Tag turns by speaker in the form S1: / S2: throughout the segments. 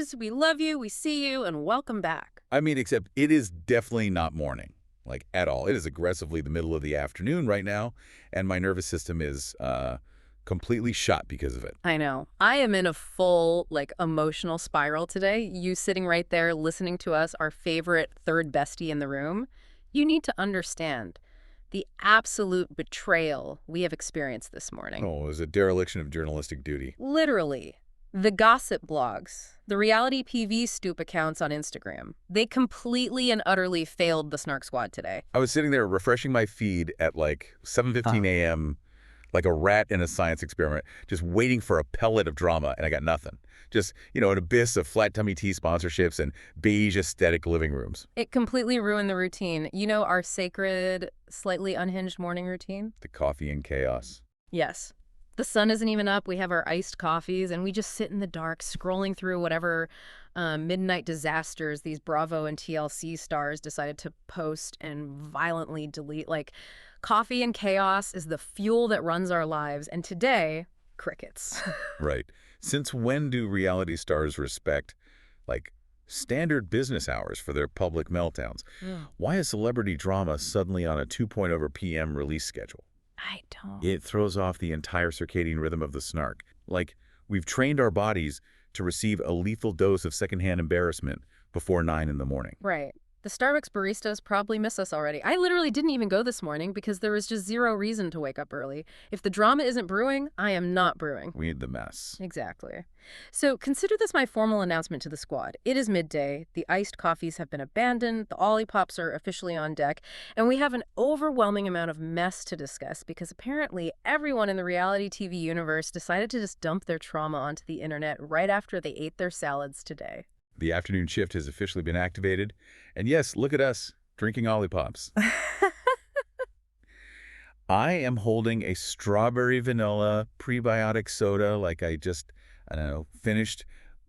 S1: listeners. We love you, we see you, and welcome back.
S2: I mean, except it is definitely not morning, like at all. It is aggressively the middle of the afternoon right now, and my nervous system is completely shot because of it.
S1: I know. I am in a full, emotional spiral today. You sitting right there listening to us, our favorite third bestie in the room. You need to understand the absolute betrayal we have experienced this morning.
S2: Oh, it was a dereliction of journalistic duty.
S1: Literally. The gossip blogs, the reality PV stoop accounts on Instagram, they completely and utterly failed the Snark Squad today.
S2: I was sitting there refreshing my feed at like 7:15 a.m., like a rat in a science experiment, just waiting for a pellet of drama, and I got nothing. Just, an abyss of flat tummy tea sponsorships and beige aesthetic living rooms.
S1: It completely ruined the routine. You know our sacred, slightly unhinged morning routine?
S2: The coffee and chaos.
S1: Yes. The sun isn't even up. We have our iced coffees, and we just sit in the dark, scrolling through whatever midnight disasters these Bravo and TLC stars decided to post and violently delete. Coffee and chaos is the fuel that runs our lives, and today, crickets.
S2: Right. Since when do reality stars respect, standard business hours for their public meltdowns? Why is celebrity drama suddenly on a 2.0 p.m. release schedule?
S1: I don't.
S2: It throws off the entire circadian rhythm of the Snark. We've trained our bodies to receive a lethal dose of secondhand embarrassment before 9 in the morning.
S1: Right. The Starbucks baristas probably miss us already. I literally didn't even go this morning because there was just zero reason to wake up early. If the drama isn't brewing, I am not brewing.
S2: We need the mess.
S1: Exactly. So consider this my formal announcement to the squad. It is midday, the iced coffees have been abandoned, the Ollipops are officially on deck, and we have an overwhelming amount of mess to discuss because apparently everyone in the reality TV universe decided to just dump their trauma onto the internet right after they ate their salads today.
S2: The afternoon shift has officially been activated. And yes, look at us, drinking Ollipops. I am holding a strawberry vanilla prebiotic soda finished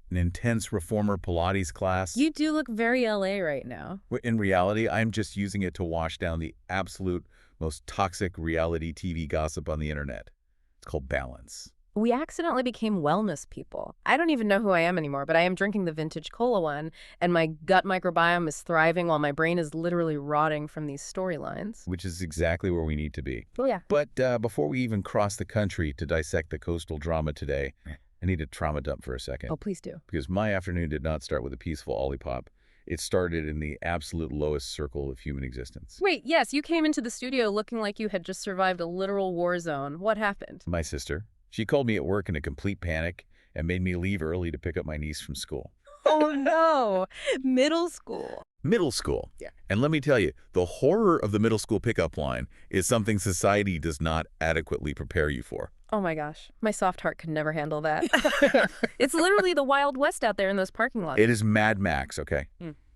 S2: an intense reformer Pilates class.
S1: You do look very LA right now.
S2: In reality, I'm just using it to wash down the absolute most toxic reality TV gossip on the internet. It's called balance.
S1: We accidentally became wellness people. I don't even know who I am anymore, but I am drinking the vintage cola one, and my gut microbiome is thriving while my brain is literally rotting from these storylines.
S2: Which is exactly where we need to be.
S1: Oh, yeah.
S2: But before we even cross the country to dissect the coastal drama today, I need a trauma dump for a second.
S1: Oh, please do.
S2: Because my afternoon did not start with a peaceful Ollipop. It started in the absolute lowest circle of human existence.
S1: Wait, yes, you came into the studio looking like you had just survived a literal war zone. What happened?
S2: My sister. She called me at work in a complete panic and made me leave early to pick up my niece from school.
S1: Oh, no. Middle school.
S2: Middle school.
S1: Yeah.
S2: And let me tell you, the horror of the middle school pickup line is something society does not adequately prepare you for.
S1: Oh, my gosh. My soft heart could never handle that. It's literally the Wild West out there in those parking lots.
S2: It is Mad Max, okay?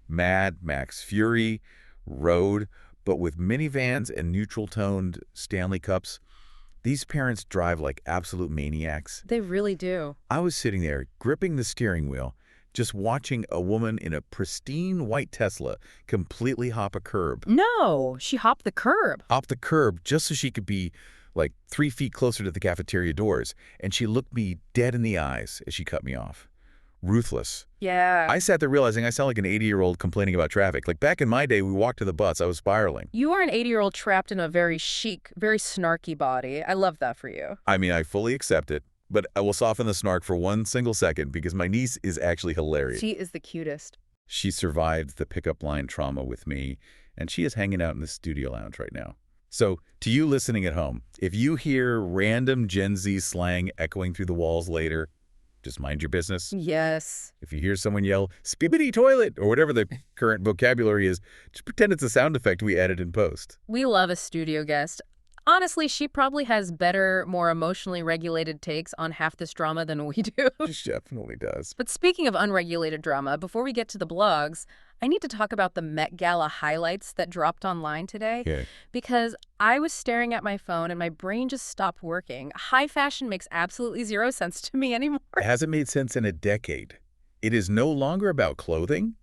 S2: Mad Max. Fury, road, but with minivans and neutral-toned Stanley Cups. These parents drive like absolute maniacs.
S1: They really do.
S2: I was sitting there, gripping the steering wheel, just watching a woman in a pristine white Tesla completely hop a curb.
S1: No, she hopped the curb.
S2: Hop the curb just so she could be 3 feet closer to the cafeteria doors. And she looked me dead in the eyes as she cut me off. Ruthless.
S1: Yeah.
S2: I sat there realizing I sound like an 80-year-old complaining about traffic. Back in my day, we walked to the bus. I was spiraling.
S1: You are an 80-year-old trapped in a very chic, very snarky body. I love that for you.
S2: I mean, I fully accept it, but I will soften the snark for one single second because my niece is actually hilarious.
S1: She is the cutest.
S2: She survived the pickup line trauma with me, and she is hanging out in the studio lounge right now. So, to you listening at home, if you hear random Gen Z slang echoing through the walls later, just mind your business.
S1: Yes.
S2: If you hear someone yell, "Spibbity toilet," or whatever the current vocabulary is, just pretend it's a sound effect we added in post.
S1: We love a studio guest. Honestly, she probably has better, more emotionally regulated takes on half this drama than we do.
S2: She definitely does.
S1: But speaking of unregulated drama, before we get to the blogs, I need to talk about the Met Gala highlights that dropped online today.
S2: Okay.
S1: Because I was staring at my phone and my brain just stopped working. High fashion makes absolutely zero sense to me anymore.
S2: It hasn't made sense in a decade. It is no longer about clothing.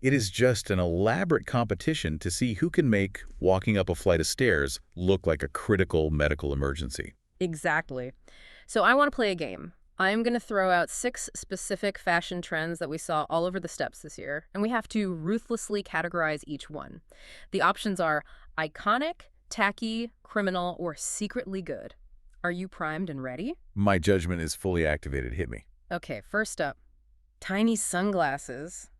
S2: It is just an elaborate competition to see who can make walking up a flight of stairs look like a critical medical emergency.
S1: Exactly. So I want to play a game. I'm going to throw out 6 specific fashion trends that we saw all over the steps this year, and we have to ruthlessly categorize each one. The options are iconic, tacky, criminal, or secretly good. Are you primed and ready?
S2: My judgment is fully activated. Hit me.
S1: Okay, first up, tiny sunglasses.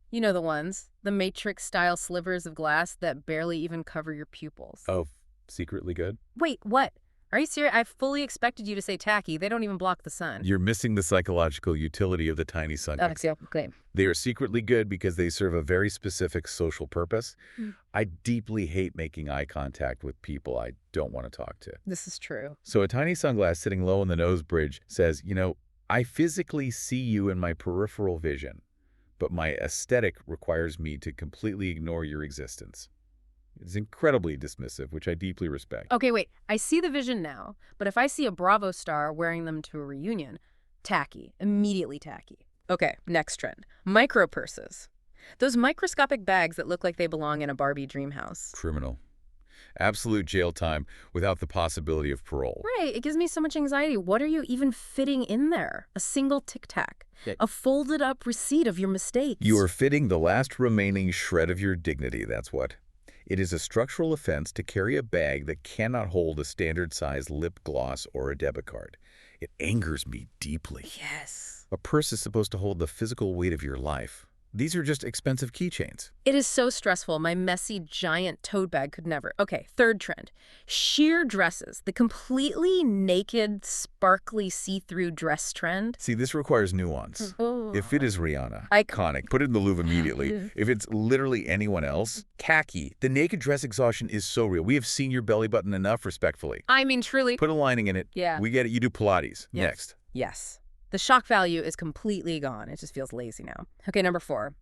S1: You know the ones, the Matrix-style slivers of glass that barely even cover your pupils.
S2: Oh, secretly good?
S1: Wait, what? Are you serious? I fully expected you to say tacky. They don't even block the sun.
S2: You're missing the psychological utility of the tiny sunglasses.
S1: Okay.
S2: They are secretly good because they serve a very specific social purpose. I deeply hate making eye contact with people I don't want to talk to.
S1: This is true.
S2: So a tiny sunglass sitting low on the nose bridge says, I physically see you in my peripheral vision, but my aesthetic requires me to completely ignore your existence. It's incredibly dismissive, which I deeply respect.
S1: Okay, wait. I see the vision now, but if I see a Bravo star wearing them to a reunion, tacky. Immediately tacky. Okay, next trend. Micro purses. Those microscopic bags that look like they belong in a Barbie dream house.
S2: Criminal. Absolute jail time without the possibility of parole.
S1: Right, it gives me so much anxiety. What are you even fitting in there? A single Tic Tac. A folded up receipt of your mistakes.
S2: You are fitting the last remaining shred of your dignity, that's what. It is a structural offense to carry a bag that cannot hold a standard-sized lip gloss or a debit card. It angers me deeply.
S1: Yes.
S2: A purse is supposed to hold the physical weight of your life. These are just expensive keychains.
S1: It is so stressful. My messy, giant tote bag could never. Okay, third trend. Sheer dresses. The completely naked, sparkly, see-through dress trend.
S2: See, this requires nuance.
S1: Oh.
S2: If it is Rihanna, iconic, put it in the Louvre immediately. If it's literally anyone else, tacky. The naked dress exhaustion is so real. We have seen your belly button enough, respectfully.
S1: I mean, truly.
S2: Put a lining in it.
S1: Yeah.
S2: We get it. You do Pilates.
S1: Yes.
S2: Next.
S1: Yes. The shock value is completely gone. It just feels lazy now. Okay, number 4.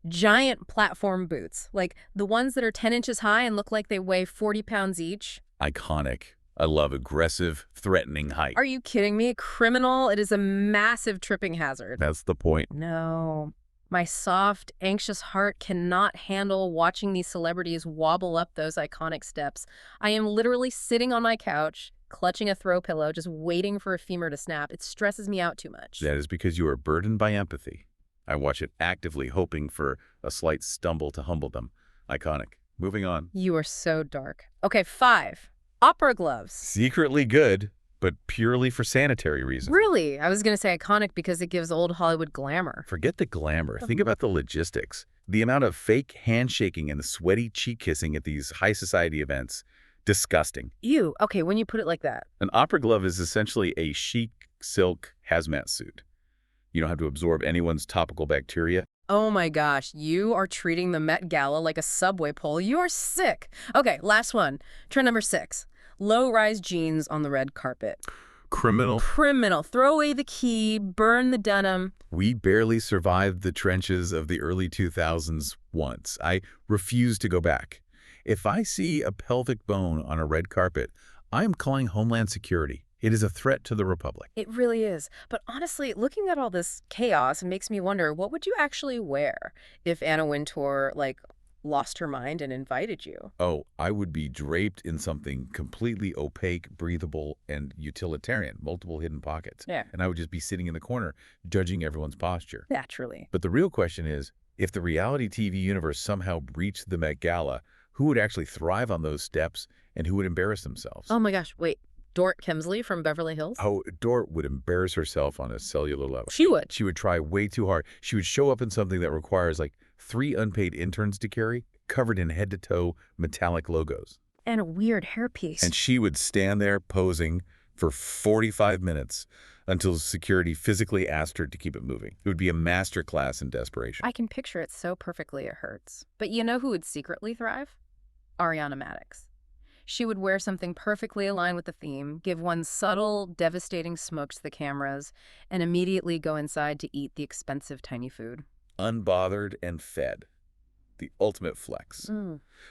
S1: Giant platform boots. Like the ones that are 10 inches high and look like they weigh 40 pounds each.
S2: Iconic. I love aggressive, threatening height.
S1: Are you kidding me? Criminal. It is a massive tripping hazard.
S2: That's the point.
S1: No. My soft, anxious heart cannot handle watching these celebrities wobble up those iconic steps. I am literally sitting on my couch, clutching a throw pillow, just waiting for a femur to snap. It stresses me out too much.
S2: That is because you are burdened by empathy. I watch it actively, hoping for a slight stumble to humble them. Iconic. Moving on.
S1: You are so dark. Okay, 5. Opera gloves.
S2: Secretly good, but purely for sanitary reasons.
S1: Really? I was going to say iconic because it gives old Hollywood glamour.
S2: Forget the glamour. Think about the logistics. The amount of fake handshaking and the sweaty cheek kissing at these high society events. Disgusting.
S1: Ew. Okay, when you put it like that.
S2: An opera glove is essentially a chic silk hazmat suit. You don't have to absorb anyone's topical bacteria.
S1: Oh my gosh, you are treating the Met Gala like a subway pole. You are sick. Okay, last one. Trend number 6. Low-rise jeans on the red carpet.
S2: Criminal.
S1: Criminal. Throw away the key, burn the denim.
S2: We barely survived the trenches of the early 2000s once. I refuse to go back. If I see a pelvic bone on a red carpet, I am calling Homeland Security. It is a threat to the Republic.
S1: It really is. But honestly, looking at all this chaos makes me wonder, what would you actually wear if Anna Wintour, lost her mind and invited you?
S2: Oh, I would be draped in something completely opaque, breathable, and utilitarian, multiple hidden pockets.
S1: Yeah.
S2: And I would just be sitting in the corner, judging everyone's posture.
S1: Naturally.
S2: But the real question is, if the reality TV universe somehow breached the Met Gala, who would actually thrive on those steps and who would embarrass themselves?
S1: Oh my gosh, wait. Dort Kemsley from Beverly Hills?
S2: Oh, Dort would embarrass herself on a cellular level.
S1: She would.
S2: She would try way too hard. She would show up in something that requires 3 unpaid interns to carry, covered in head-to-toe metallic logos.
S1: And a weird hairpiece.
S2: And she would stand there posing for 45 minutes until security physically asked her to keep it moving. It would be a masterclass in desperation.
S1: I can picture it so perfectly it hurts. But you know who would secretly thrive? Ariana Madix. She would wear something perfectly aligned with the theme, give one subtle, devastating smoke to the cameras, and immediately go inside to eat the expensive tiny food.
S2: Unbothered and fed. The ultimate flex.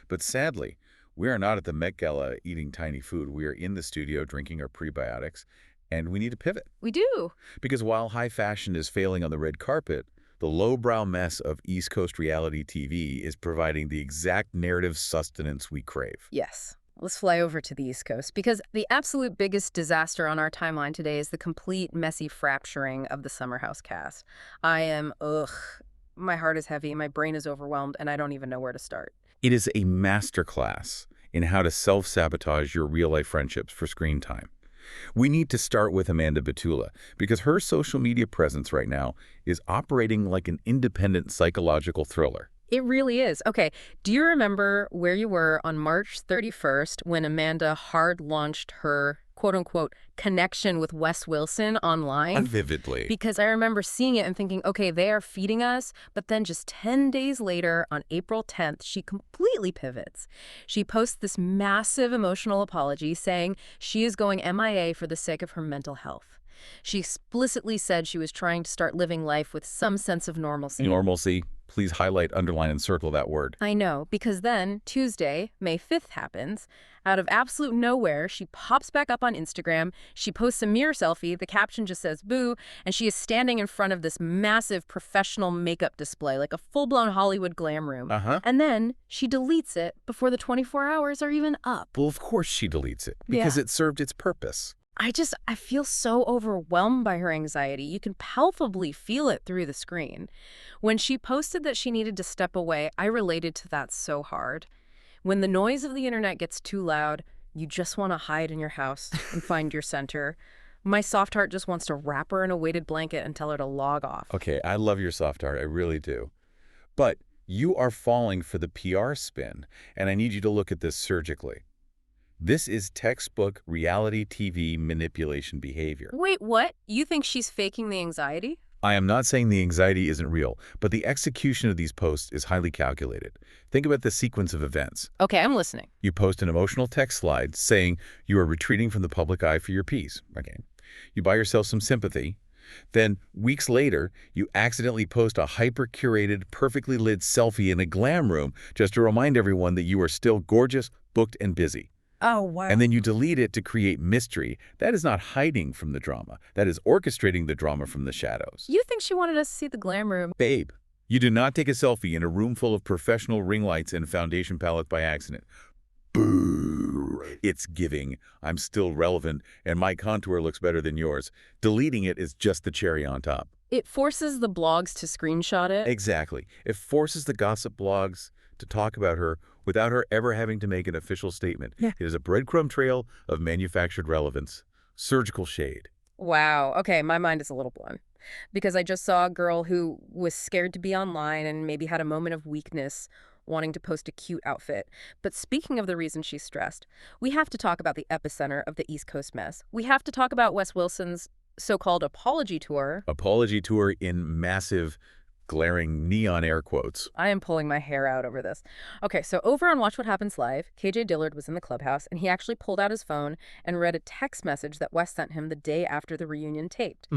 S2: But sadly, we are not at the Met Gala eating tiny food. We are in the studio drinking our prebiotics, and we need to pivot.
S1: We do.
S2: Because while high fashion is failing on the red carpet, the lowbrow mess of East Coast reality TV is providing the exact narrative sustenance we crave.
S1: Yes. Let's fly over to the East Coast because the absolute biggest disaster on our timeline today is the complete messy fracturing of the Summer House cast. My heart is heavy, my brain is overwhelmed, and I don't even know where to start.
S2: It is a masterclass in how to self-sabotage your real-life friendships for screen time. We need to start with Amanda Batula because her social media presence right now is operating like an independent psychological thriller.
S1: It really is. Okay, do you remember where you were on March 31st when Amanda hard launched her quote-unquote connection with Wes Wilson online?
S2: Vividly.
S1: Because I remember seeing it and thinking, okay, they are feeding us, but then just 10 days later, on April 10th, she completely pivots. She posts this massive emotional apology saying she is going MIA for the sake of her mental health. She explicitly said she was trying to start living life with some sense of normalcy.
S2: Normalcy. Please highlight, underline, and circle that word.
S1: I know, because then Tuesday, May 5th happens. Out of absolute nowhere, she pops back up on Instagram. She posts a mirror selfie. The caption just says boo, and she is standing in front of this massive professional makeup display, like a full-blown Hollywood glam room. And then she deletes it before the 24 hours are even up.
S2: Well, of course she deletes it because it served its purpose.
S1: I feel so overwhelmed by her anxiety. You can palpably feel it through the screen. When she posted that she needed to step away, I related to that so hard. When the noise of the internet gets too loud, you just want to hide in your house and find your center. My soft heart just wants to wrap her in a weighted blanket and tell her to log off.
S2: Okay, I love your soft heart. I really do. But you are falling for the PR spin, and I need you to look at this surgically. This is textbook reality TV manipulation behavior.
S1: Wait, what? You think she's faking the anxiety?
S2: I am not saying the anxiety isn't real, but the execution of these posts is highly calculated. Think about the sequence of events.
S1: Okay, I'm listening.
S2: You post an emotional text slide saying you are retreating from the public eye for your peace. Okay. You buy yourself some sympathy. Then, weeks later, you accidentally post a hyper-curated, perfectly lit selfie in a glam room just to remind everyone that you are still gorgeous, booked, and busy.
S1: Oh, wow.
S2: And then you delete it to create mystery. That is not hiding from the drama. That is orchestrating the drama from the shadows.
S1: You think she wanted us to see the glam room?
S2: Babe, you do not take a selfie in a room full of professional ring lights and foundation palettes by accident. Boo! It's giving. I'm still relevant, and my contour looks better than yours. Deleting it is just the cherry on top.
S1: It forces the blogs to screenshot it?
S2: Exactly. It forces the gossip blogs to talk about her without her ever having to make an official statement. It is a breadcrumb trail of manufactured relevance. Surgical shade.
S1: Wow. Okay, my mind is a little blown. Because I just saw a girl who was scared to be online and maybe had a moment of weakness wanting to post a cute outfit. But speaking of the reason she's stressed, we have to talk about the epicenter of the East Coast mess. We have to talk about Wes Wilson's so-called apology tour.
S2: Apology tour in massive, glaring neon air quotes.
S1: I am pulling my hair out over this. Okay, so over on Watch What Happens Live, KJ Dillard was in the clubhouse, and he actually pulled out his phone and read a text message that Wes sent him the day after the reunion taped.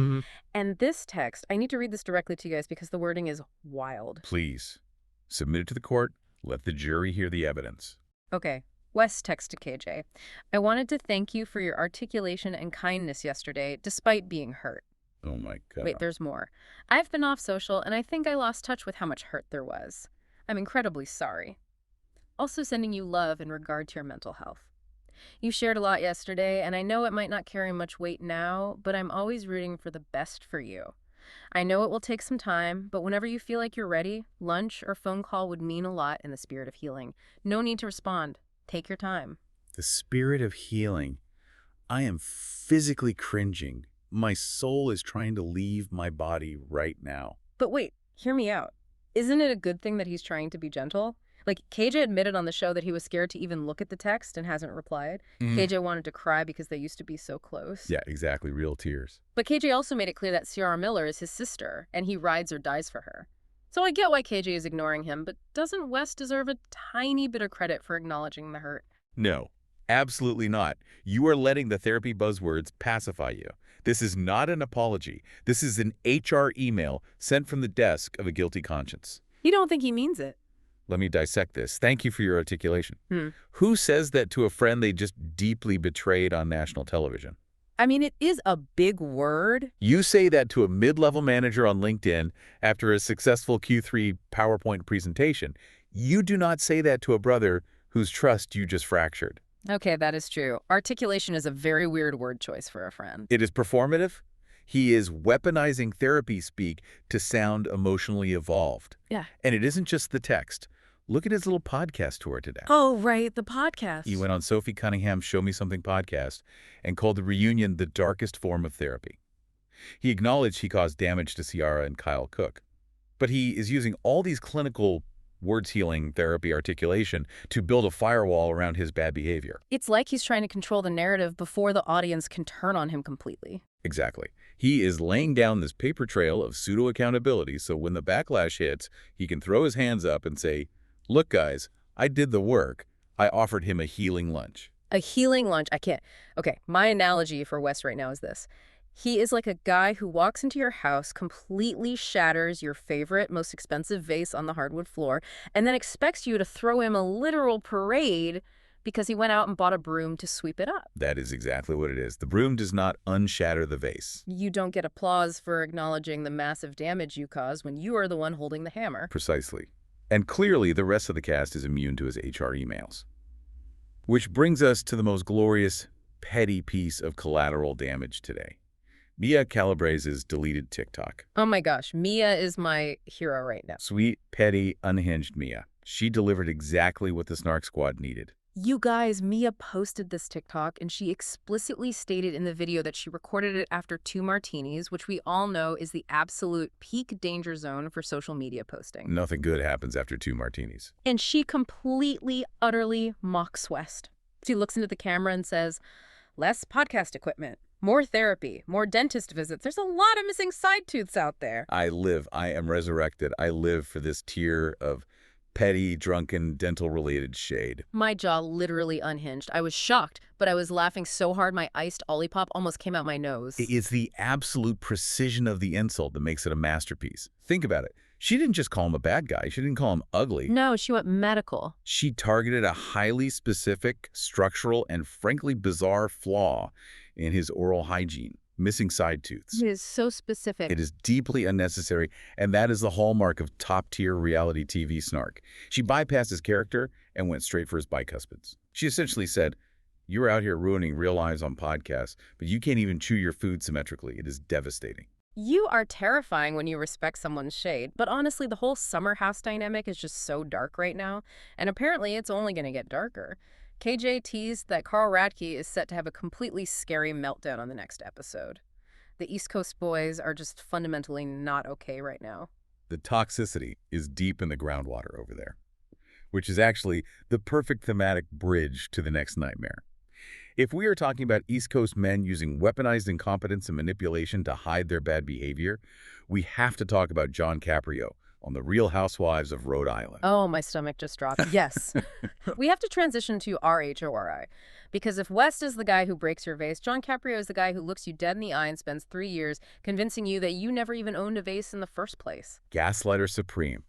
S1: And this text, I need to read this directly to you guys because the wording is wild.
S2: Please, submit it to the court. Let the jury hear the evidence.
S1: Okay. Wes texted KJ, "I wanted to thank you for your articulation and kindness yesterday, despite being hurt."
S2: Oh my God.
S1: Wait, there's more. "I've been off social, and I think I lost touch with how much hurt there was. I'm incredibly sorry. Also sending you love in regard to your mental health. You shared a lot yesterday, and I know it might not carry much weight now, but I'm always rooting for the best for you. I know it will take some time, but whenever you feel like you're ready, lunch or phone call would mean a lot in the spirit of healing. No need to respond. Take your time."
S2: The spirit of healing. I am physically cringing. My soul is trying to leave my body right now.
S1: But wait, hear me out. Isn't it a good thing that he's trying to be gentle? Like, KJ admitted on the show that he was scared to even look at the text and hasn't replied. KJ wanted to cry because they used to be so close.
S2: Yeah, exactly. Real tears.
S1: But KJ also made it clear that Ciara Miller is his sister, and he rides or dies for her. So I get why KJ is ignoring him, but doesn't Wes deserve a tiny bit of credit for acknowledging the hurt?
S2: No, absolutely not. You are letting the therapy buzzwords pacify you. This is not an apology. This is an HR email sent from the desk of a guilty conscience.
S1: You don't think he means it?
S2: Let me dissect this. Thank you for your articulation. Who says that to a friend they just deeply betrayed on national television?
S1: I mean, it is a big word.
S2: You say that to a mid-level manager on LinkedIn after a successful Q3 PowerPoint presentation. You do not say that to a brother whose trust you just fractured.
S1: Okay, that is true. Articulation is a very weird word choice for a friend.
S2: It is performative. He is weaponizing therapy speak to sound emotionally evolved.
S1: Yeah.
S2: And it isn't just the text. Look at his little podcast tour today.
S1: Oh, right, the
S2: He
S1: podcast.
S2: went on Sophie Cunningham's Show Me Something podcast and called the reunion the darkest form of therapy. He acknowledged he caused damage to Ciara and Kyle Cook. But he is using all these clinical words healing therapy articulation to build a firewall around his bad behavior.
S1: It's like he's trying to control the narrative before the audience can turn on him completely.
S2: Exactly. He is laying down this paper trail of pseudo-accountability so when the backlash hits, he can throw his hands up and say, look, guys, I did the work. I offered him a healing lunch.
S1: A healing lunch. I can't. Okay, my analogy for Wes right now is this. He is like a guy who walks into your house, completely shatters your favorite, most expensive vase on the hardwood floor, and then expects you to throw him a literal parade because he went out and bought a broom to sweep it up.
S2: That is exactly what it is. The broom does not unshatter the vase.
S1: You don't get applause for acknowledging the massive damage you caused when you are the one holding the hammer.
S2: Precisely. And clearly, the rest of the cast is immune to his HR emails. Which brings us to the most glorious, petty piece of collateral damage today. Mia Calabrese's deleted TikTok.
S1: Oh my gosh, Mia is my hero right now.
S2: Sweet, petty, unhinged Mia. She delivered exactly what the Snark Squad needed.
S1: You guys, Mia posted this TikTok and she explicitly stated in the video that she recorded it after 2 martinis, which we all know is the absolute peak danger zone for social media posting.
S2: Nothing good happens after 2 martinis.
S1: And she completely, utterly mocks West. She looks into the camera and says, less podcast equipment, more therapy, more dentist visits. There's a lot of missing side tooths out there.
S2: I am resurrected. I live for this tier of petty, drunken, dental-related shade.
S1: My jaw literally unhinged. I was shocked, but I was laughing so hard my iced Olipop almost came out my nose.
S2: It is the absolute precision of the insult that makes it a masterpiece. Think about it. She didn't just call him a bad guy. She didn't call him ugly.
S1: No, she went medical.
S2: She targeted a highly specific, structural, and frankly bizarre flaw in his oral hygiene. Missing side tooths.
S1: It is so specific.
S2: It is deeply unnecessary, and that is the hallmark of top-tier reality TV snark. She bypassed his character and went straight for his bicuspids. She essentially said, you're out here ruining real lives on podcasts, but you can't even chew your food symmetrically. It is devastating.
S1: You are terrifying when you respect someone's shade, but honestly, the whole summer house dynamic is just so dark right now, and apparently it's only going to get darker. KJ teased that Carl Radke is set to have a completely scary meltdown on the next episode. The East Coast boys are just fundamentally not okay right now.
S2: The toxicity is deep in the groundwater over there, which is actually the perfect thematic bridge to the next nightmare. If we are talking about East Coast men using weaponized incompetence and manipulation to hide their bad behavior, we have to talk about John Caprio on The Real Housewives of Rhode Island.
S1: Oh, my stomach just dropped. Yes. We have to transition to RHORI. Because if West is the guy who breaks your vase, John Caprio is the guy who looks you dead in the eye and spends 3 years convincing you that you never even owned a vase in the first place.
S2: Gaslighter Supreme,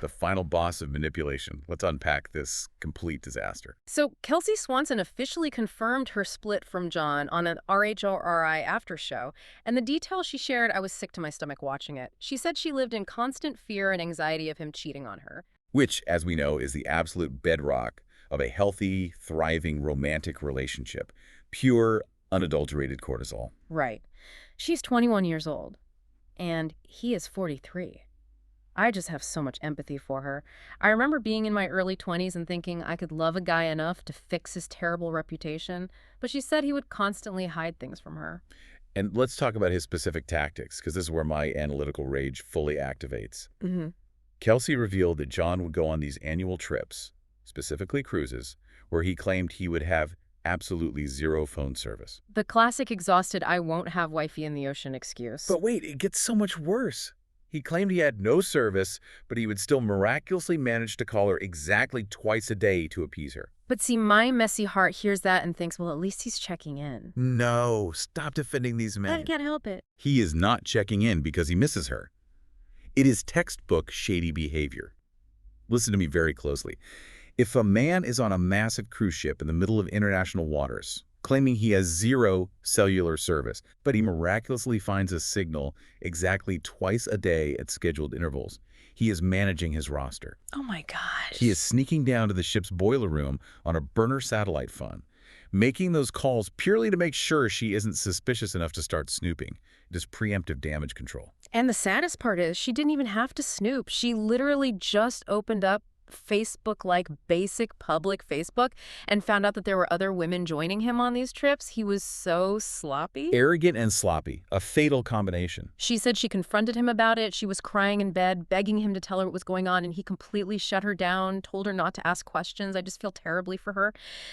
S2: the final boss of manipulation. Let's unpack this complete disaster.
S1: So Kelsey Swanson officially confirmed her split from John on an RHORI after show, and the details she shared, I was sick to my stomach watching it. She said she lived in constant fear and anxiety of him cheating on her.
S2: Which, as we know, is the absolute bedrock of a healthy, thriving, romantic relationship. Pure, unadulterated cortisol.
S1: Right. She's 21 years old, and he is 43. I just have so much empathy for her. I remember being in my early 20s and thinking I could love a guy enough to fix his terrible reputation, but she said he would constantly hide things from her.
S2: And let's talk about his specific tactics, because this is where my analytical rage fully activates. Kelsey revealed that John would go on these annual trips, specifically cruises, where he claimed he would have absolutely zero phone service.
S1: The classic exhausted I won't have wifey in the ocean excuse.
S2: But wait, it gets so much worse. He claimed he had no service, but he would still miraculously manage to call her exactly twice a day to appease her.
S1: But see, my messy heart hears that and thinks, well, at least he's checking in.
S2: No, stop defending these men.
S1: I can't help it.
S2: He is not checking in because he misses her. It is textbook shady behavior. Listen to me very closely. If a man is on a massive cruise ship in the middle of international waters, claiming he has zero cellular service, but he miraculously finds a signal exactly twice a day at scheduled intervals, he is managing his roster.
S1: Oh my gosh.
S2: He is sneaking down to the ship's boiler room on a burner satellite phone, making those calls purely to make sure she isn't suspicious enough to start snooping. It is preemptive damage control.
S1: And the saddest part is she didn't even have to snoop. She literally just opened up Facebook-like basic public Facebook and found out that there were other women joining him on these trips. He was so sloppy.
S2: Arrogant and sloppy, a fatal combination.
S1: She said she confronted him about it. She was crying in bed, begging him to tell her what was going on, and he completely shut her down, told her not to ask questions. I just feel terribly for her.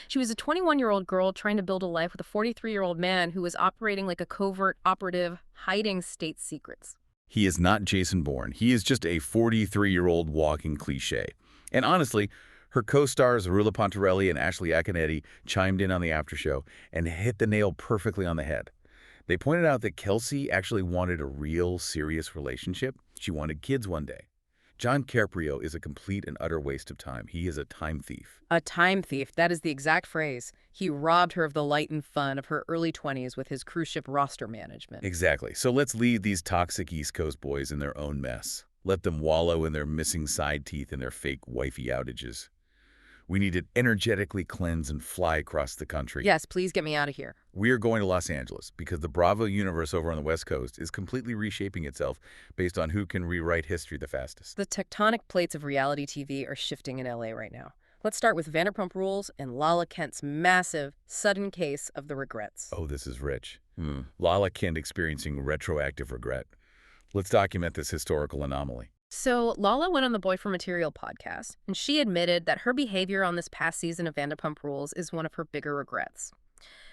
S1: She was a 21-year-old girl trying to build a life with a 43-year-old man who was operating like a covert operative, hiding state secrets.
S2: He is not Jason Bourne. He is just a 43-year-old walking cliché. And honestly, her co-stars Arula Pontarelli and Ashley Akinetti chimed in on the after show and hit the nail perfectly on the head. They pointed out that Kelsey actually wanted a real, serious relationship. She wanted kids one day. John Caprio is a complete and utter waste of time. He is a time thief.
S1: A time thief, that is the exact phrase. He robbed her of the light and fun of her early 20s with his cruise ship roster management.
S2: Exactly. So let's leave these toxic East Coast boys in their own mess. Let them wallow in their missing side teeth and their fake wifey outages. We need to energetically cleanse and fly across the country.
S1: Yes, please get me out of here.
S2: We are going to Los Angeles because the Bravo universe over on the West Coast is completely reshaping itself based on who can rewrite history the fastest.
S1: The tectonic plates of reality TV are shifting in LA right now. Let's start with Vanderpump Rules and Lala Kent's massive, sudden case of the regrets.
S2: Oh, this is rich. Lala Kent experiencing retroactive regret. Let's document this historical anomaly.
S1: So Lala went on the Boyfriend Material podcast, and she admitted that her behavior on this past season of Vanderpump Rules is one of her bigger regrets.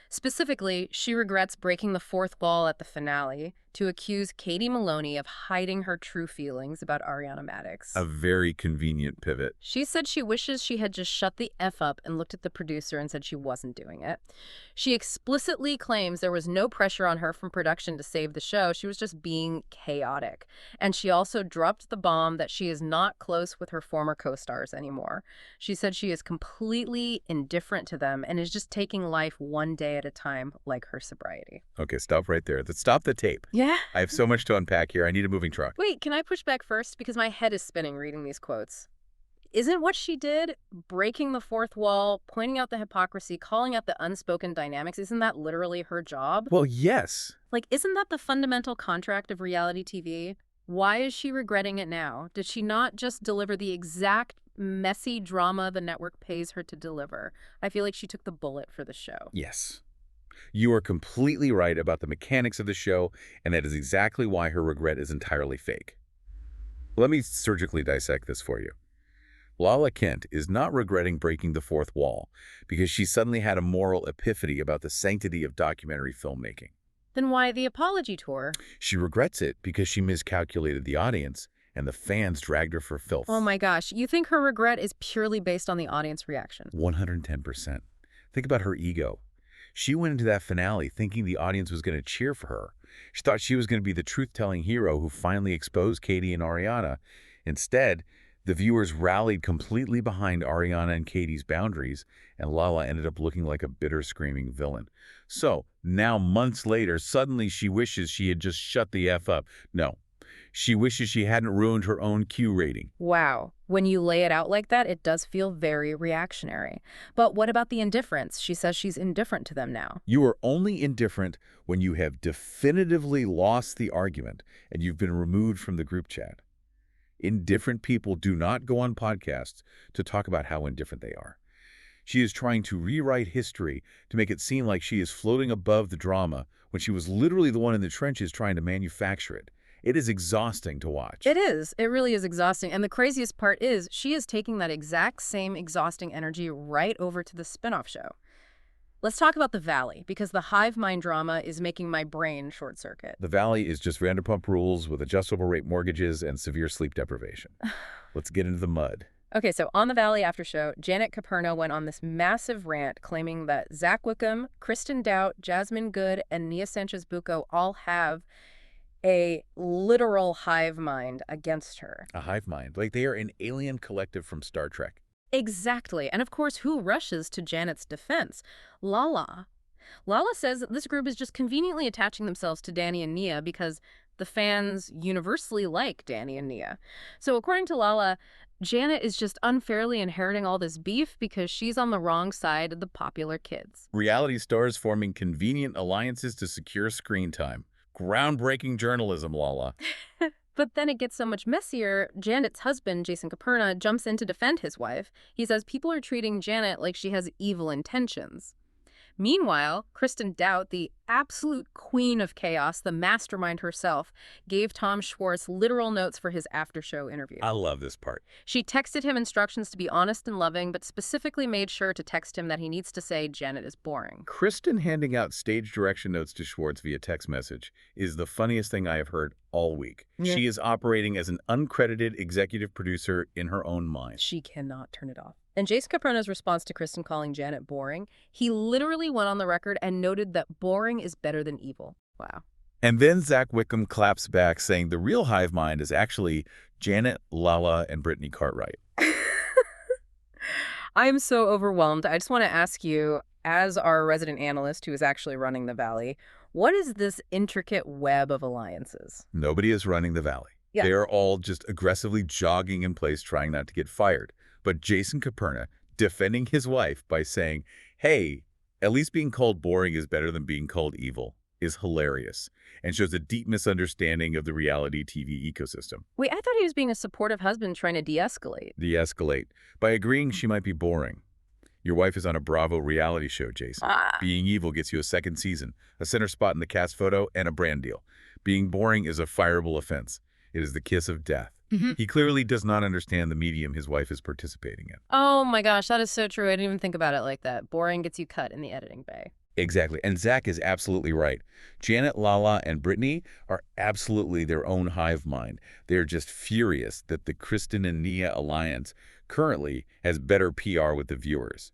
S1: Specifically, she regrets breaking the fourth wall at the finale to accuse Katie Maloney of hiding her true feelings about Ariana Madix.
S2: A very convenient pivot.
S1: She said she wishes she had just shut the F up and looked at the producer and said she wasn't doing it. She explicitly claims there was no pressure on her from production to save the show. She was just being chaotic. And she also dropped the bomb that she is not close with her former co-stars anymore. She said she is completely indifferent to them and is just taking life one day at a time, like her sobriety.
S2: Okay, stop right there. Let's stop the tape.
S1: Yeah?
S2: I have so much to unpack here. I need a moving truck.
S1: Wait, can I push back first? Because my head is spinning reading these quotes. Isn't what she did, breaking the fourth wall, pointing out the hypocrisy, calling out the unspoken dynamics, isn't that literally her job?
S2: Well, yes.
S1: Like, isn't that the fundamental contract of reality TV? Why is she regretting it now? Did she not just deliver the exact messy drama the network pays her to deliver? I feel like she took the bullet for the show.
S2: Yes. You are completely right about the mechanics of the show, and that is exactly why her regret is entirely fake. Let me surgically dissect this for you. Lala Kent is not regretting breaking the fourth wall because she suddenly had a moral epiphany about the sanctity of documentary filmmaking.
S1: Then why the apology tour?
S2: She regrets it because she miscalculated the audience, and the fans dragged her for filth.
S1: Oh my gosh, you think her regret is purely based on the audience reaction?
S2: 110%. Think about her ego. She went into that finale thinking the audience was going to cheer for her. She thought she was going to be the truth-telling hero who finally exposed Katie and Ariana. Instead, the viewers rallied completely behind Ariana and Katie's boundaries, and Lala ended up looking like a bitter, screaming villain. So, now months later, suddenly she wishes she had just shut the F up. No. She wishes she hadn't ruined her own Q rating.
S1: Wow. When you lay it out like that, it does feel very reactionary. But what about the indifference? She says she's indifferent to them now.
S2: You are only indifferent when you have definitively lost the argument and you've been removed from the group chat. Indifferent people do not go on podcasts to talk about how indifferent they are. She is trying to rewrite history to make it seem like she is floating above the drama when she was literally the one in the trenches trying to manufacture it. It is exhausting to watch.
S1: It is. It really is exhausting. And the craziest part is she is taking that exact same exhausting energy right over to the spinoff show. Let's talk about The Valley, because the hive mind drama is making my brain short circuit.
S2: The Valley is just Vanderpump Rules with adjustable rate mortgages and severe sleep deprivation. Let's get into the mud.
S1: Okay, so on The Valley after show, Janet Caperno went on this massive rant claiming that Zach Wickham, Kristen Doubt, Jasmine Good, and Nia Sanchez-Bucco all have a literal hive mind against her.
S2: A hive mind, like they are an alien collective from Star Trek.
S1: Exactly. And of course, who rushes to Janet's defense? Lala. Lala says that this group is just conveniently attaching themselves to Danny and Nia because The fans universally like Danny and Nia. So according to Lala, Janet is just unfairly inheriting all this beef because she's on the wrong side of the popular kids.
S2: Reality stars forming convenient alliances to secure screen time. Groundbreaking journalism, Lala.
S1: But then it gets so much messier. Janet's husband, Jason Caperna, jumps in to defend his wife. He says people are treating Janet like she has evil intentions. Meanwhile, Kristen Doubt, the absolute queen of chaos, the mastermind herself, gave Tom Schwartz literal notes for his after-show interview.
S2: I love this part.
S1: She texted him instructions to be honest and loving, but specifically made sure to text him that he needs to say Janet is boring.
S2: Kristen handing out stage direction notes to Schwartz via text message is the funniest thing I have heard all week.
S1: Yeah.
S2: She is operating as an uncredited executive producer in her own mind.
S1: She cannot turn it off. And Jason Caperna's response to Kristen calling Janet boring, he literally went on the record and noted that boring is better than evil. Wow.
S2: And then Zach Wickham claps back, saying the real hive mind is actually Janet, Lala, and Brittany Cartwright.
S1: I'm so overwhelmed. I just want to ask you, as our resident analyst who is actually running the Valley, what is this intricate web of alliances?
S2: Nobody is running the Valley.
S1: Yeah.
S2: They are all just aggressively jogging in place, trying not to get fired. But Jason Caperna defending his wife by saying, hey, at least being called boring is better than being called evil, is hilarious and shows a deep misunderstanding of the reality TV ecosystem.
S1: Wait, I thought he was being a supportive husband trying to de-escalate.
S2: De-escalate by agreeing she might be boring. Your wife is on a Bravo reality show, Jason. Being evil gets you a second season, a center spot in the cast photo, and a brand deal. Being boring is a fireable offense. It is the kiss of death. He clearly does not understand the medium his wife is participating in.
S1: Oh my gosh, that is so true. I didn't even think about it like that. Boring gets you cut in the editing bay.
S2: Exactly. And Zach is absolutely right. Janet, Lala, and Brittany are absolutely their own hive mind. They're just furious that the Kristen and Nia alliance currently has better PR with the viewers.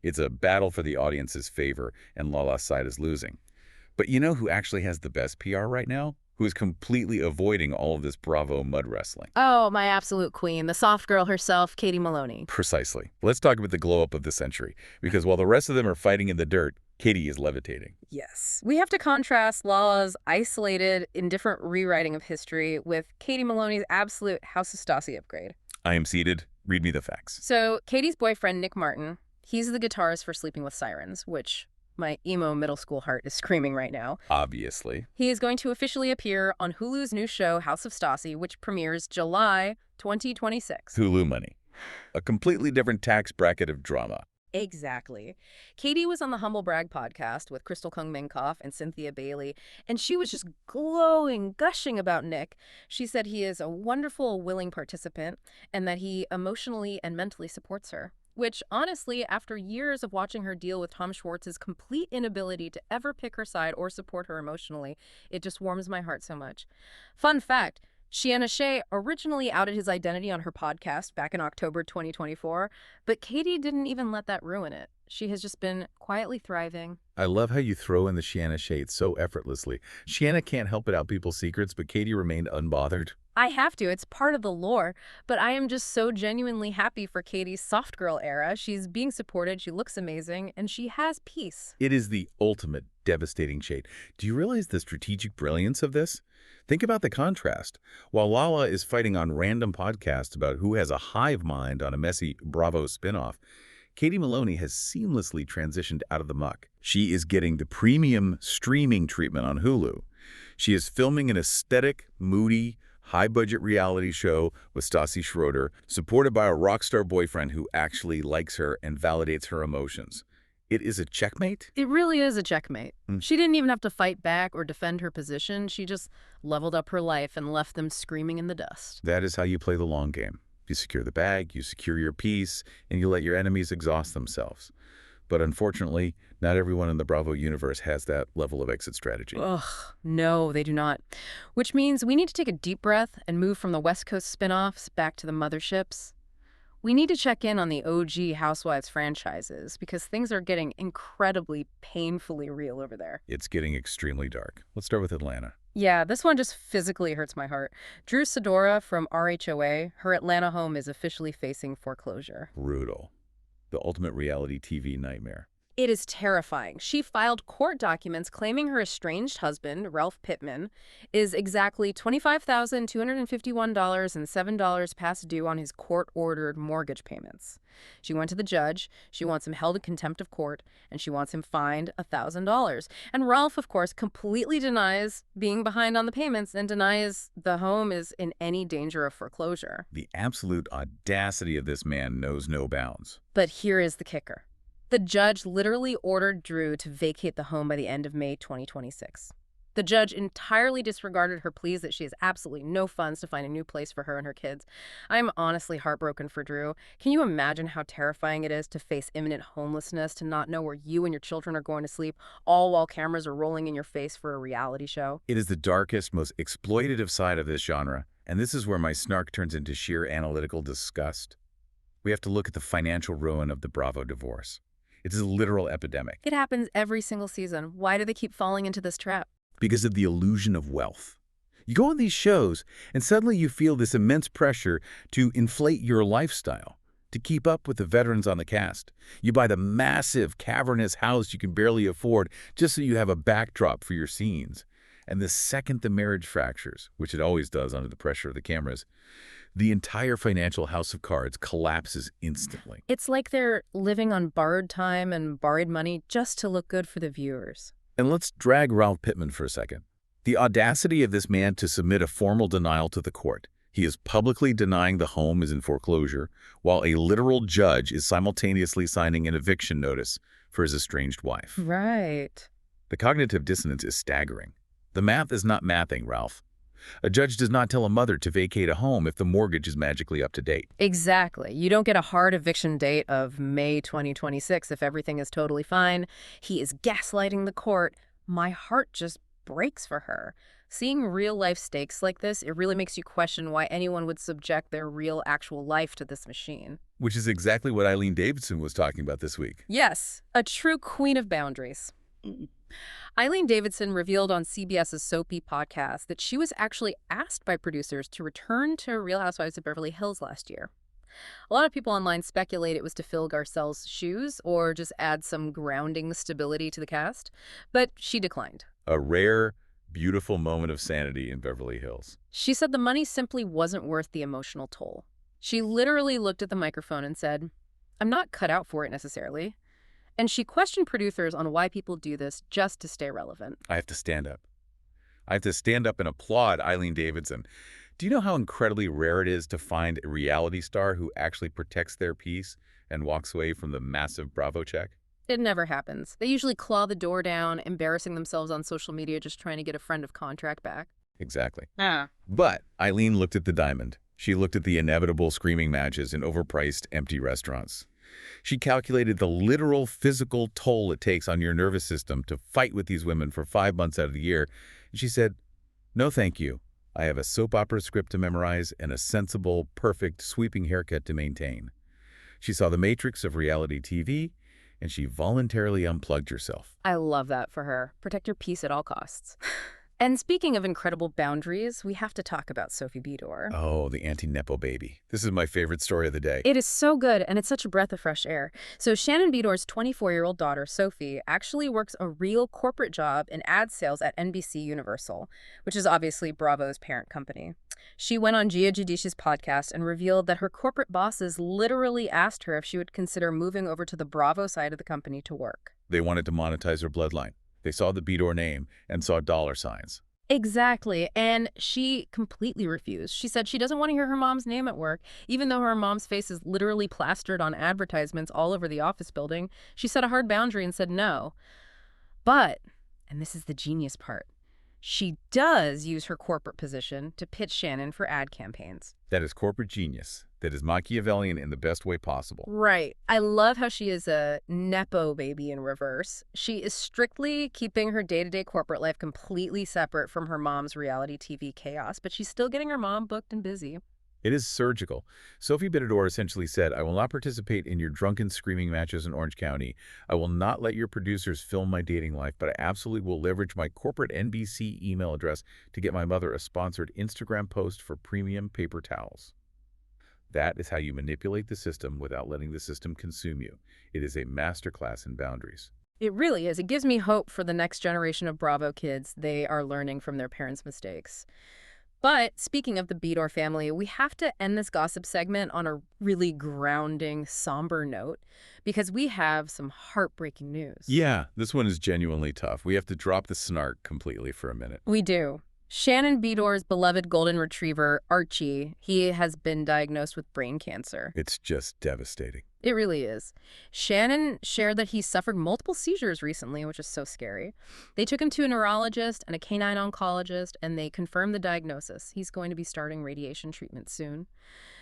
S2: It's a battle for the audience's favor, and Lala's side is losing. But you know who actually has the best PR right now? Who is completely avoiding all of this Bravo mud wrestling?
S1: Oh, my absolute queen, the soft girl herself, Katie Maloney.
S2: Precisely. Let's talk about the glow-up of the century, because while the rest of them are fighting in the dirt, Katie is levitating.
S1: Yes. We have to contrast Lala's isolated, indifferent rewriting of history with Katie Maloney's absolute House of Stassi upgrade.
S2: I am seated. Read me the facts.
S1: So, Katie's boyfriend, Nick Martin, he's the guitarist for Sleeping with Sirens, which my emo middle school heart is screaming right now.
S2: Obviously.
S1: He is going to officially appear on Hulu's new show, House of Stassi, which premieres July 2026.
S2: Hulu money. A completely different tax bracket of drama.
S1: Exactly. Katie was on the Humble Brag podcast with Crystal Kung Minkoff and Cynthia Bailey, and she was just glowing, gushing about Nick. She said he is a wonderful, willing participant and that he emotionally and mentally supports her. Which, honestly, after years of watching her deal with Tom Schwartz's complete inability to ever pick her side or support her emotionally, it just warms my heart so much. Fun fact, Shiana Shea originally outed his identity on her podcast back in October 2024, but Katie didn't even let that ruin it. She has just been quietly thriving.
S2: I love how you throw in the Shanna shade so effortlessly. Shanna can't help it out people's secrets, but Katie remained unbothered.
S1: I have to. It's part of the lore. But I am just so genuinely happy for Katie's soft girl era. She's being supported, she looks amazing, and she has peace.
S2: It is the ultimate devastating shade. Do you realize the strategic brilliance of this? Think about the contrast. While Lala is fighting on random podcasts about who has a hive mind on a messy Bravo spinoff, Katie Maloney has seamlessly transitioned out of the muck. She is getting the premium streaming treatment on Hulu. She is filming an aesthetic, moody, high-budget reality show with Stassi Schroeder, supported by a rock star boyfriend who actually likes her and validates her emotions. It is a checkmate?
S1: It really is a checkmate. She didn't even have to fight back or defend her position. She just leveled up her life and left them screaming in the dust.
S2: That is how you play the long game. You secure the bag, you secure your peace, and you let your enemies exhaust themselves. But unfortunately, not everyone in the Bravo universe has that level of exit strategy.
S1: Ugh, no, they do not. Which means we need to take a deep breath and move from the West Coast spinoffs back to the motherships. We need to check in on the OG Housewives franchises because things are getting incredibly, painfully real over there.
S2: It's getting extremely dark. Let's start with Atlanta.
S1: Yeah, this one just physically hurts my heart. Drew Sidora from RHOA, her Atlanta home is officially facing foreclosure.
S2: Brutal. The ultimate reality TV nightmare.
S1: It is terrifying. She filed court documents claiming her estranged husband, Ralph Pittman, is exactly $25,251 and $7 past due on his court-ordered mortgage payments. She went to the judge, she wants him held in contempt of court, and she wants him fined $1,000. And Ralph, of course, completely denies being behind on the payments and denies the home is in any danger of foreclosure.
S2: The absolute audacity of this man knows no bounds.
S1: But here is the kicker. The judge literally ordered Drew to vacate the home by the end of May 2026. The judge entirely disregarded her pleas that she has absolutely no funds to find a new place for her and her kids. I'm honestly heartbroken for Drew. Can you imagine how terrifying it is to face imminent homelessness, to not know where you and your children are going to sleep, all while cameras are rolling in your face for a reality show?
S2: It is the darkest, most exploitative side of this genre, and this is where my snark turns into sheer analytical disgust. We have to look at the financial ruin of the Bravo divorce. It is a literal epidemic.
S1: It happens every single season. Why do they keep falling into this trap?
S2: Because of the illusion of wealth. You go on these shows, and suddenly you feel this immense pressure to inflate your lifestyle, to keep up with the veterans on the cast. You buy the massive, cavernous house you can barely afford just so you have a backdrop for your scenes. And the second the marriage fractures, which it always does under the pressure of the cameras, the entire financial house of cards collapses instantly.
S1: It's like they're living on borrowed time and borrowed money just to look good for the viewers.
S2: And let's drag Ralph Pittman for a second. The audacity of this man to submit a formal denial to the court. He is publicly denying the home is in foreclosure, while a literal judge is simultaneously signing an eviction notice for his estranged wife.
S1: Right.
S2: The cognitive dissonance is staggering. The math is not mathing, Ralph. A judge does not tell a mother to vacate a home if the mortgage is magically up to date.
S1: Exactly. You don't get a hard eviction date of May 2026 if everything is totally fine. He is gaslighting the court. My heart just breaks for her. Seeing real-life stakes like this, it really makes you question why anyone would subject their real, actual life to this machine.
S2: Which is exactly what Eileen Davidson was talking about this week.
S1: Yes, a true queen of boundaries. Eileen Davidson revealed on CBS's Sophie podcast that she was actually asked by producers to return to Real Housewives of Beverly Hills last year. A lot of people online speculate it was to fill Garcelle's shoes or just add some grounding stability to the cast, but she declined.
S2: A rare, beautiful moment of sanity in Beverly Hills.
S1: She said the money simply wasn't worth the emotional toll. She literally looked at the microphone and said, "I'm not cut out for it necessarily." And she questioned producers on why people do this just to stay relevant.
S2: I have to stand up. I have to stand up and applaud Eileen Davidson. Do you know how incredibly rare it is to find a reality star who actually protects their peace and walks away from the massive Bravo check?
S1: It never happens. They usually claw the door down, embarrassing themselves on social media just trying to get a friend of contract back.
S2: Exactly.
S1: Ah.
S2: But Eileen looked at the diamond. She looked at the inevitable screaming matches in overpriced, empty restaurants. She calculated the literal physical toll it takes on your nervous system to fight with these women for 5 months out of the year. And she said, "No, thank you. I have a soap opera script to memorize and a sensible, perfect, sweeping haircut to maintain." She saw the matrix of reality TV, and she voluntarily unplugged herself.
S1: I love that for her. Protect your peace at all costs. And speaking of incredible boundaries, we have to talk about Sophie Beador.
S2: Oh, the anti-Nepo baby. This is my favorite story of the day.
S1: It is so good, and it's such a breath of fresh air. So Shannon Beador's 24-year-old daughter, Sophie, actually works a real corporate job in ad sales at NBC Universal, which is obviously Bravo's parent company. She went on Gia Jadish's podcast and revealed that her corporate bosses literally asked her if she would consider moving over to the Bravo side of the company to work.
S2: They wanted to monetize her bloodline. They saw the Beador name and saw dollar signs.
S1: Exactly, and she completely refused. She said she doesn't want to hear her mom's name at work, even though her mom's face is literally plastered on advertisements all over the office building. She set a hard boundary and said no. But, and this is the genius part, she does use her corporate position to pitch Shannon for ad campaigns.
S2: That is corporate genius. That is Machiavellian in the best way possible.
S1: Right. I love how she is a Nepo baby in reverse. She is strictly keeping her day-to-day corporate life completely separate from her mom's reality TV chaos, but she's still getting her mom booked and busy.
S2: It is surgical. Sophie Beador essentially said, "I will not participate in your drunken screaming matches in Orange County. I will not let your producers film my dating life, but I absolutely will leverage my corporate NBC email address to get my mother a sponsored Instagram post for premium paper towels." That is how you manipulate the system without letting the system consume you. It is a masterclass in boundaries.
S1: It really is. It gives me hope for the next generation of Bravo kids. They are learning from their parents' mistakes. But speaking of the Beador family, we have to end this gossip segment on a really grounding, somber note because we have some heartbreaking news.
S2: Yeah, this one is genuinely tough. We have to drop the snark completely for a minute.
S1: We do. Shannon Beador's beloved golden retriever, Archie, he has been diagnosed with brain cancer.
S2: It's just devastating.
S1: It really is. Shannon shared that he suffered multiple seizures recently, which is so scary. They took him to a neurologist and a canine oncologist, and they confirmed the diagnosis. He's going to be starting radiation treatment soon.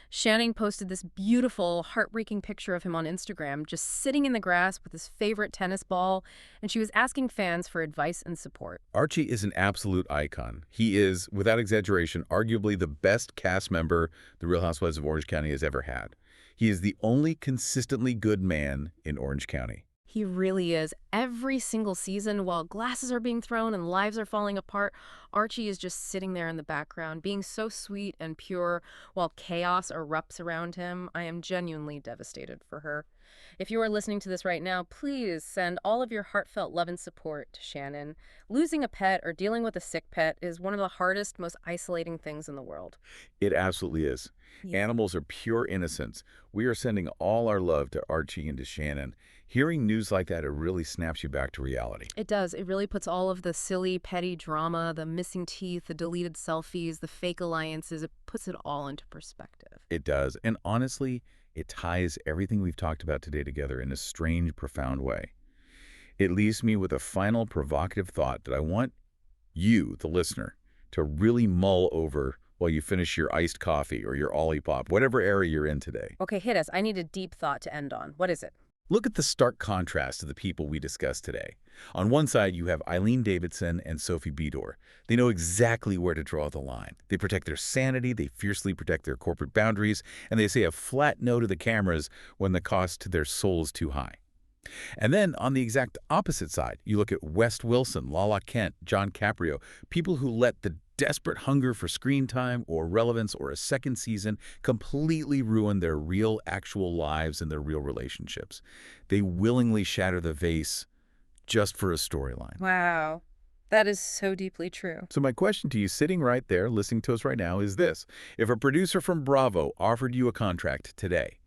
S1: Shannon posted this beautiful, heartbreaking picture of him on Instagram, just sitting in the grass with his favorite tennis ball, and she was asking fans for advice and support.
S2: Archie is an absolute icon. He is, without exaggeration, arguably the best cast member the Real Housewives of Orange County has ever had. He is the only consistently good man in Orange County.
S1: He really is. Every single season, while glasses are being thrown and lives are falling apart, Archie is just sitting there in the background, being so sweet and pure while chaos erupts around him. I am genuinely devastated for her. If you are listening to this right now, please send all of your heartfelt love and support to Shannon. Losing a pet or dealing with a sick pet is one of the hardest, most isolating things in the world.
S2: It absolutely is.
S1: Yeah.
S2: Animals are pure innocence. We are sending all our love to Archie and to Shannon. Hearing news like that, it really snaps you back to reality.
S1: It does. It really puts all of the silly, petty drama, the missing teeth, the deleted selfies, the fake alliances, it puts it all into perspective.
S2: It does. And honestly, it ties everything we've talked about today together in a strange, profound way. It leaves me with a final provocative thought that I want you, the listener, to really mull over while you finish your iced coffee or your Olipop, whatever area you're in today.
S1: Okay, hit us. I need a deep thought to end on. What is it?
S2: Look at the stark contrast of the people we discussed today. On one side, you have Eileen Davidson and Sophie Beador. They know exactly where to draw the line. They protect their sanity, they fiercely protect their corporate boundaries, and they say a flat no to the cameras when the cost to their soul is too high. And then on the exact opposite side, you look at West Wilson, Lala Kent, John Caprio, people who let the desperate hunger for screen time or relevance or a second season completely ruin their real, actual lives and their real relationships. They willingly shatter the vase just for a storyline.
S1: Wow. That is so deeply true.
S2: So my question to you sitting right there, listening to us right now, is this. If a producer from Bravo offered you a contract today,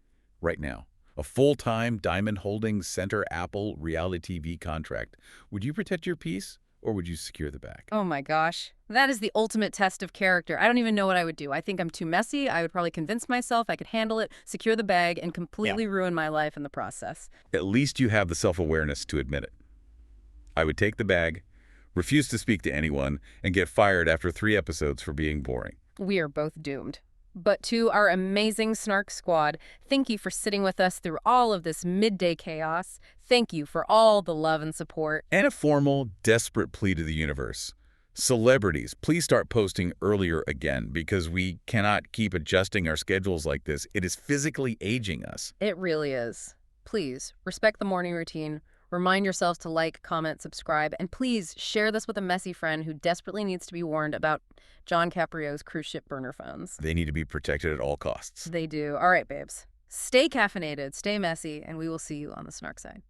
S2: right now, a full-time diamond-holding center Apple reality TV contract, would you protect your peace or would you secure the bag?
S1: Oh my gosh. That is the ultimate test of character. I don't even know what I would do. I think I'm too messy. I would probably convince myself I could handle it, secure the bag, and completely ruin my life in the process.
S2: At least you have the self-awareness to admit it. I would take the bag, refuse to speak to anyone, and get fired after 3 episodes for being boring.
S1: We are both doomed. But to our amazing Snark squad, thank you for sitting with us through all of this midday chaos. Thank you for all the love and support.
S2: And a formal, desperate plea to the universe. Celebrities, please start posting earlier again because we cannot keep adjusting our schedules like this. It is physically aging us.
S1: It really is. Please, respect the morning routine. Remind yourselves to like, comment, subscribe, and please share this with a messy friend who desperately needs to be warned about John Caprio's cruise ship burner phones.
S2: They need to be protected at all costs.
S1: They do. All right, babes. Stay caffeinated, stay messy, and we will see you on the Snark side.